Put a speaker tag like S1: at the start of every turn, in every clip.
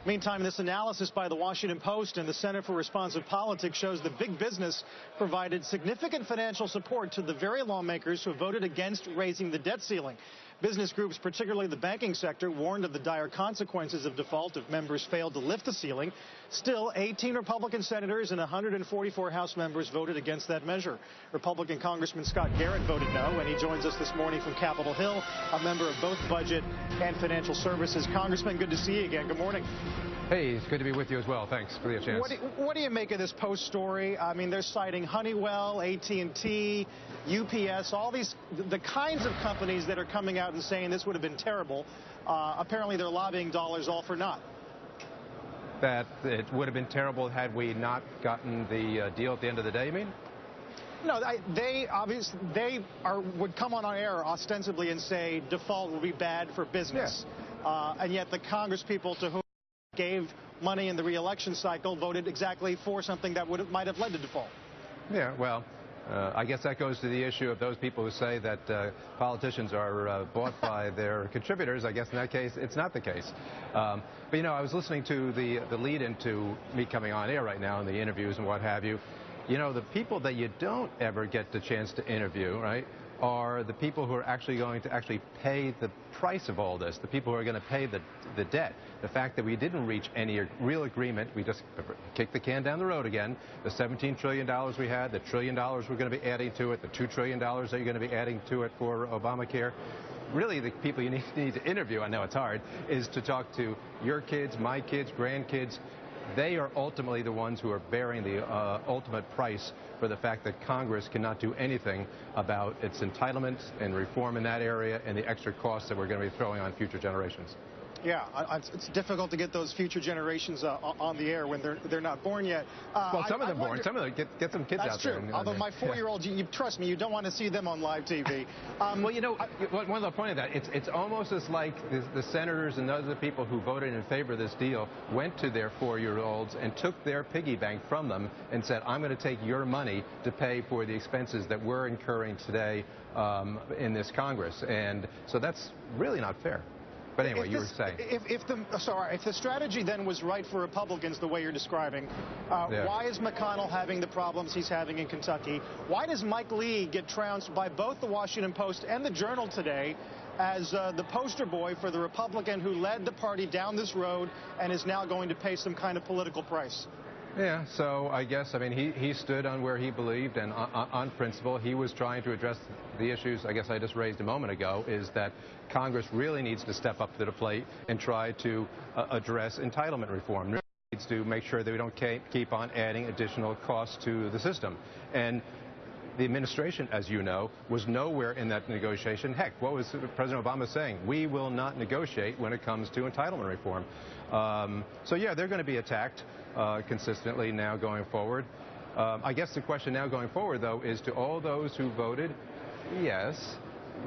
S1: Meantime, this analysis by the Washington Post and the Center for Responsive Politics shows that big business provided significant financial support to the very lawmakers who voted against raising the debt ceiling. Business groups, particularly the banking sector, warned of the dire consequences of default if members failed to lift the ceiling. Still, 18 Republican senators and 144 House members voted against that measure. Republican Congressman Scott Garrett voted no, and he joins us this morning from Capitol Hill, a member of both Budget and Financial Services. Congressman, good to see you again. Good morning.
S2: Hey, it's good to be with you as well. Thanks for the chance.
S1: What do you make of this Post story? I mean, they're citing Honeywell, AT&T, UPS, all these, the kinds of companies that are coming out and saying this would have been terrible. Apparently, they're lobbying dollars all for naught.
S2: That it would have been terrible had we not gotten the deal at the end of the day, you mean?
S1: No, they obviously would come on our air ostensibly and say default will be bad for business. Yeah. And yet the Congress people to whom gave money in the re-election cycle voted exactly for something that might have led to default. Yeah,
S2: well, I guess that goes to the issue of those people who say that politicians are bought by their contributors. I guess in that case, it's not the case. But, you know, I was listening to the lead into me coming on air right now in the interviews and what have you. You know, the people that you don't ever get the chance to interview, right, are the people who are actually going to pay the price of all this, the people who are going to pay the debt. The fact that we didn't reach any real agreement, we just kicked the can down the road again. The $17 trillion we had, the $1 trillion we're going to be adding to it, the $2 trillion that you're going to be adding to it for Obamacare. Really, the people you need to interview, I know it's hard, is to talk to your kids, my kids, grandkids. They are ultimately the ones who are bearing the ultimate price for the fact that Congress cannot do anything about its entitlements and reform in that area and the extra costs that we're going to be throwing on future generations.
S1: Yeah, it's difficult to get those future generations on the air when they're not born yet.
S2: Well, some of them born. Some of them get some kids out there.
S1: That's true. Although my 4-year-old, you trust me, you don't want to see them on live TV.
S2: Well, you know, one of the point of that, it's almost as like the senators and other people who voted in favor of this deal went to their 4-year-olds and took their piggy bank from them and said, I'm going to take your money to pay for the expenses that we're incurring today in this Congress. And so that's really not fair. But anyway, you were saying.
S1: If the strategy then was right for Republicans the way you're describing, why is McConnell having the problems he's having in Kentucky? Why does Mike Lee get trounced by both the Washington Post and the Journal today as the poster boy for the Republican who led the party down this road and is now going to pay some kind of political price?
S2: Yeah, so I guess, I mean, he stood on where he believed, and on principle, he was trying to address the issues, I guess I just raised a moment ago, is that Congress really needs to step up to the plate and try to address entitlement reform. It needs to make sure that we don't keep on adding additional costs to the system. And the administration, as you know, was nowhere in that negotiation. Heck, what was President Obama saying? We will not negotiate when it comes to entitlement reform. So, yeah, they're going to be attacked consistently now going forward. I guess the question now going forward, though, is to all those who voted yes,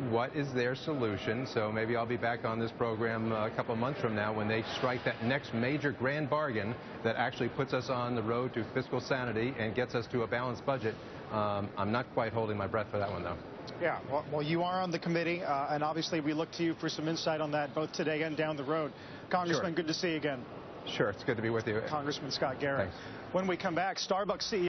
S2: what is their solution? So maybe I'll be back on this program a couple of months from now when they strike that next major grand bargain that actually puts us on the road to fiscal sanity and gets us to a balanced budget. I'm not quite holding my breath for that one, though.
S1: Yeah, well, you are on the committee, and obviously we look to you for some insight on that both today and down the road. Congressman, Good to see you again.
S2: Sure, it's good to be with you.
S1: Congressman Scott Garrett.
S2: Thanks.
S1: When we come back, Starbucks CEO